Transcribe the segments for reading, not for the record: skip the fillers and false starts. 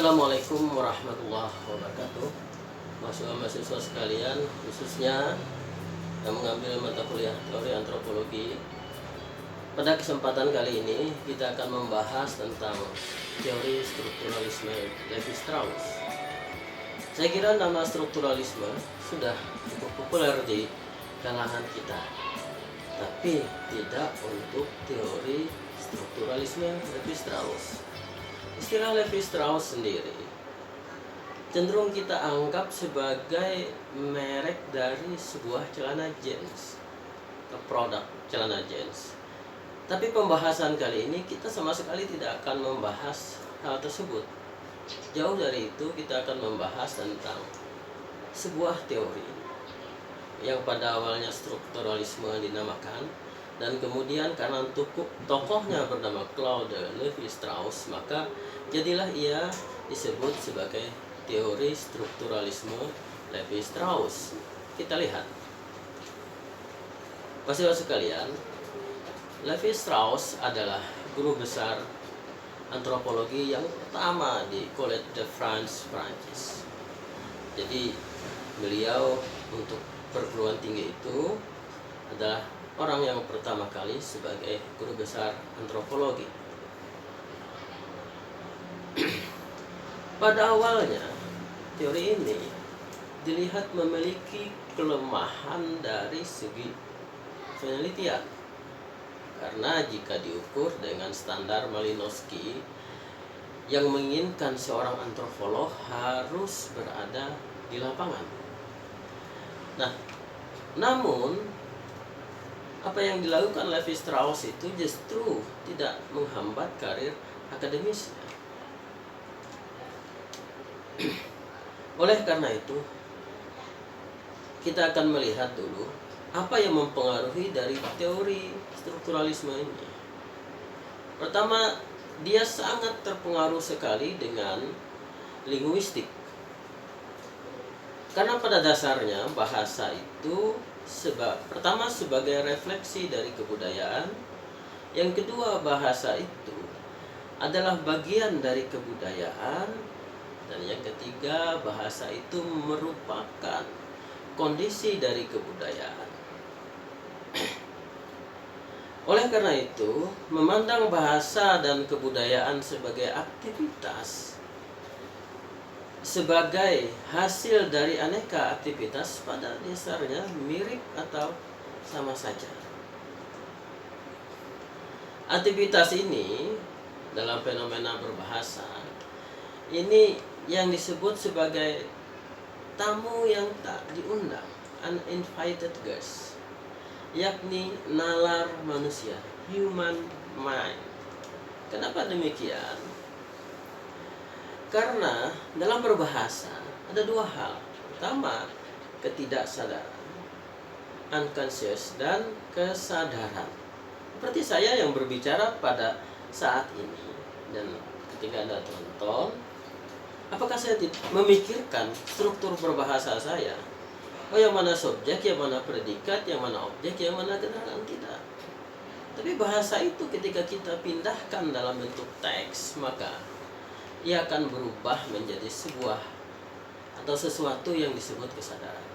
Assalamualaikum warahmatullahi wabarakatuh. Mahasiswa-mahasiswa sekalian, khususnya yang mengambil mata kuliah teori antropologi. Pada kesempatan kali ini kita akan membahas tentang teori strukturalisme Levi-Strauss. Saya kira nama strukturalisme sudah cukup populer di kalangan kita, tapi tidak untuk teori strukturalisme Levi-Strauss. Istilah Levi-Strauss sendiri cenderung kita anggap sebagai merek dari sebuah celana jeans atau produk celana jeans. Tapi pembahasan kali ini kita sama sekali tidak akan membahas hal tersebut. Jauh dari itu, kita akan membahas tentang sebuah teori yang pada awalnya strukturalisme dinamakan, dan kemudian karena tokohnya bernama Claude Levi-Strauss, maka jadilah ia disebut sebagai teori strukturalisme Levi-Strauss. Kita lihat, mahasiswa sekalian, Levi-Strauss adalah guru besar antropologi yang pertama di Collège de France, Prancis. Jadi beliau untuk perguruan tinggi itu adalah orang yang pertama kali sebagai guru besar antropologi. Pada awalnya, teori ini dilihat memiliki kelemahan dari segi penelitian. Karena jika diukur dengan standar Malinowski yang menginginkan seorang antropolog harus berada di lapangan. Nah, namun apa yang dilakukan Levi-Strauss itu justru tidak menghambat karir akademisnya. Oleh karena itu, kita akan melihat dulu apa yang mempengaruhi dari teori strukturalisme ini. Pertama, dia sangat terpengaruh sekali dengan linguistik. Karena pada dasarnya bahasa itu pertama sebagai refleksi dari kebudayaan, yang kedua bahasa itu adalah bagian dari kebudayaan, dan yang ketiga bahasa itu merupakan kondisi dari kebudayaan. Oleh karena itu, memandang bahasa dan kebudayaan sebagai aktivitas, sebagai hasil dari aneka aktivitas, pada dasarnya mirip atau sama saja. Aktivitas ini dalam fenomena berbahasa ini yang disebut sebagai tamu yang tak diundang, uninvited guest, yakni nalar manusia, human mind. Kenapa demikian? Karena dalam berbahasa ada dua hal. Pertama, ketidaksadaran, unconscious, dan kesadaran. Seperti saya yang berbicara pada saat ini, dan ketika Anda tonton, apakah saya memikirkan struktur berbahasa saya? Oh, yang mana subjek, yang mana predikat, yang mana objek, yang mana kendaraan? Tidak. Tapi bahasa itu ketika kita pindahkan dalam bentuk teks, maka ia akan berubah menjadi sebuah atau sesuatu yang disebut kesadaran.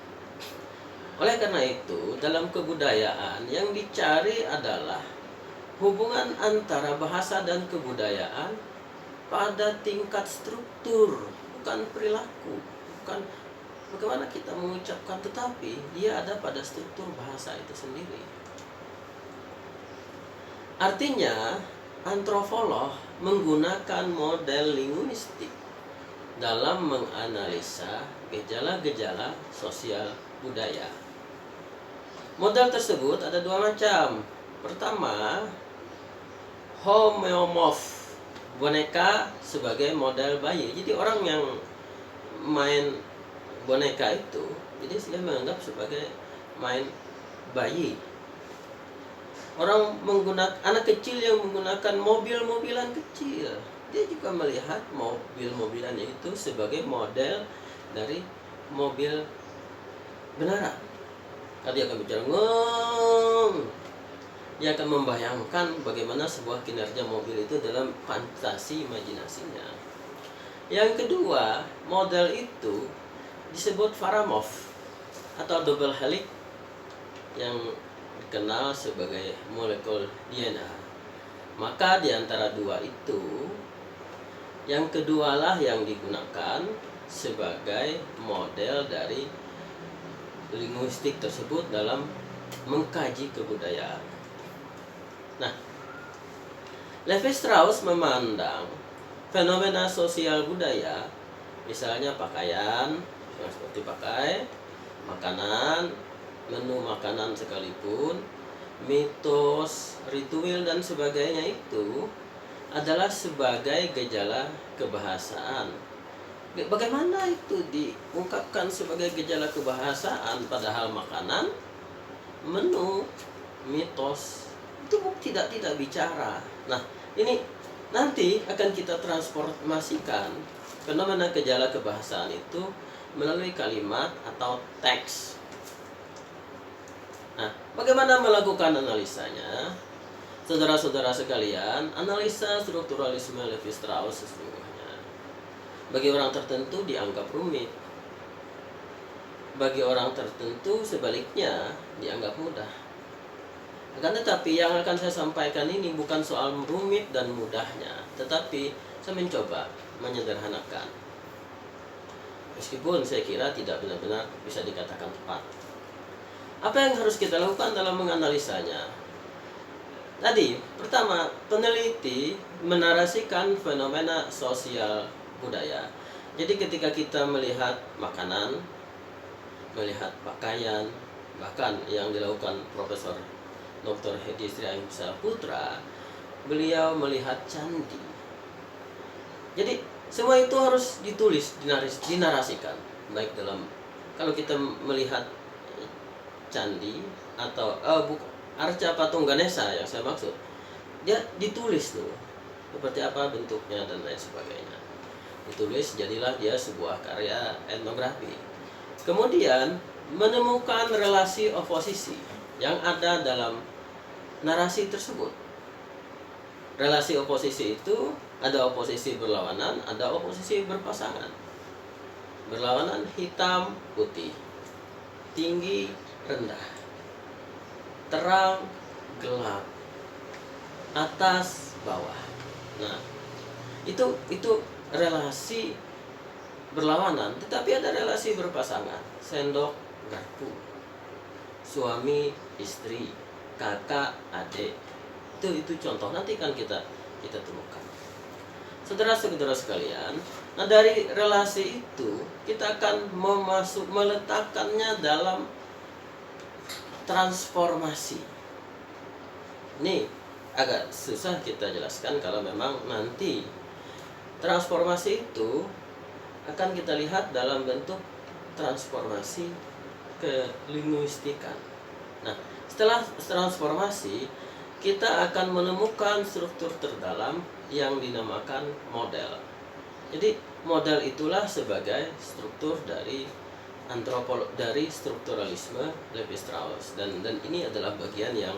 Oleh karena itu, dalam kebudayaan yang dicari adalah hubungan antara bahasa dan kebudayaan pada tingkat struktur, bukan perilaku, bukan bagaimana kita mengucapkan, tetapi dia ada pada struktur bahasa itu sendiri. Artinya, antropolog menggunakan model linguistik dalam menganalisa gejala-gejala sosial budaya. Model tersebut ada dua macam. Pertama, homeomorph, boneka sebagai model bayi. Jadi orang yang main boneka itu, jadi dia menganggap sebagai main bayi. Orang anak kecil yang menggunakan mobil-mobilan kecil, dia juga melihat mobil-mobilannya itu sebagai model dari mobil beneran. Dia akan bicara ngong. Dia akan membayangkan bagaimana sebuah kinerja mobil itu dalam fantasi imajinasinya. Yang kedua, model itu disebut Varamov atau double helix yang dikenal sebagai molekul DNA. Maka di antara dua itu, yang kedualah yang digunakan sebagai model dari linguistik tersebut dalam mengkaji kebudayaan. Nah, Levi-Strauss memandang fenomena sosial budaya, misalnya pakaian, yang seperti pakai, makanan, menu makanan sekalipun, mitos, ritual dan sebagainya itu adalah sebagai gejala kebahasaan. Bagaimana itu diungkapkan sebagai gejala kebahasaan, padahal makanan, menu, mitos itu tidak bicara. Nah, ini nanti akan kita transformasikan fenomena gejala kebahasaan itu melalui kalimat atau teks. Nah, bagaimana melakukan analisanya? Saudara-saudara sekalian, analisa strukturalisme Levi-Strauss sesungguhnya bagi orang tertentu dianggap rumit. Bagi orang tertentu sebaliknya dianggap mudah. Akan tetapi yang akan saya sampaikan ini bukan soal rumit dan mudahnya, tetapi saya mencoba menyederhanakan. Meskipun saya kira tidak benar-benar bisa dikatakan tepat. Apa yang harus kita lakukan dalam menganalisanya? Tadi, pertama, peneliti menarasikan fenomena sosial budaya. Jadi ketika kita melihat makanan, melihat pakaian, bahkan yang dilakukan Profesor Dr. Hedi Sri Ahimsa Putra, beliau melihat candi. Jadi semua itu harus ditulis, dinarasikan. Baik dalam, kalau kita melihat candi atau arca patung Ganesha yang saya maksud, dia ditulis tuh seperti apa bentuknya dan lain sebagainya. Ditulis, jadilah dia sebuah karya etnografi. Kemudian menemukan relasi oposisi yang ada dalam narasi tersebut. Relasi oposisi itu ada oposisi berlawanan, ada oposisi berpasangan. Berlawanan hitam putih, tinggi rendah, terang gelap, atas bawah. Nah, itu relasi berlawanan, tetapi ada relasi berpasangan. Sendok garpu, suami istri, kakak adik. Itu contoh, nanti kan kita temukan. Saudara-saudara sekalian, nah dari relasi itu kita akan meletakkannya dalam transformasi. Ini agak susah kita jelaskan kalau memang nanti transformasi itu akan kita lihat dalam bentuk transformasi kelinguistikan. Nah, setelah transformasi, kita akan menemukan struktur terdalam yang dinamakan model. Jadi model itulah sebagai struktur dari dari strukturalisme Levi-Strauss, dan ini adalah bagian yang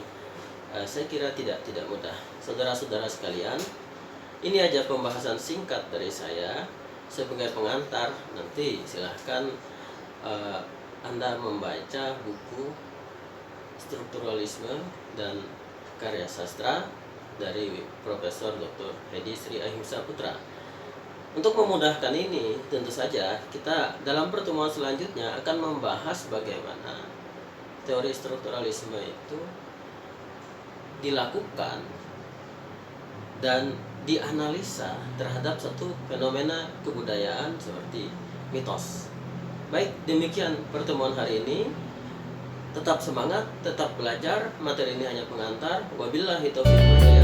saya kira tidak mudah. Saudara-saudara sekalian, ini aja pembahasan singkat dari saya sebagai pengantar. Nanti silahkan Anda membaca buku strukturalisme dan karya sastra dari Profesor Dr. Hedi Sri Ahimsa Putra. Untuk memudahkan ini, tentu saja kita dalam pertemuan selanjutnya akan membahas bagaimana teori strukturalisme itu dilakukan dan dianalisa terhadap satu fenomena kebudayaan seperti mitos. Baik, demikian pertemuan hari ini. Tetap semangat, tetap belajar. Materi ini hanya pengantar. Wabillahi taufiq wal hidayah.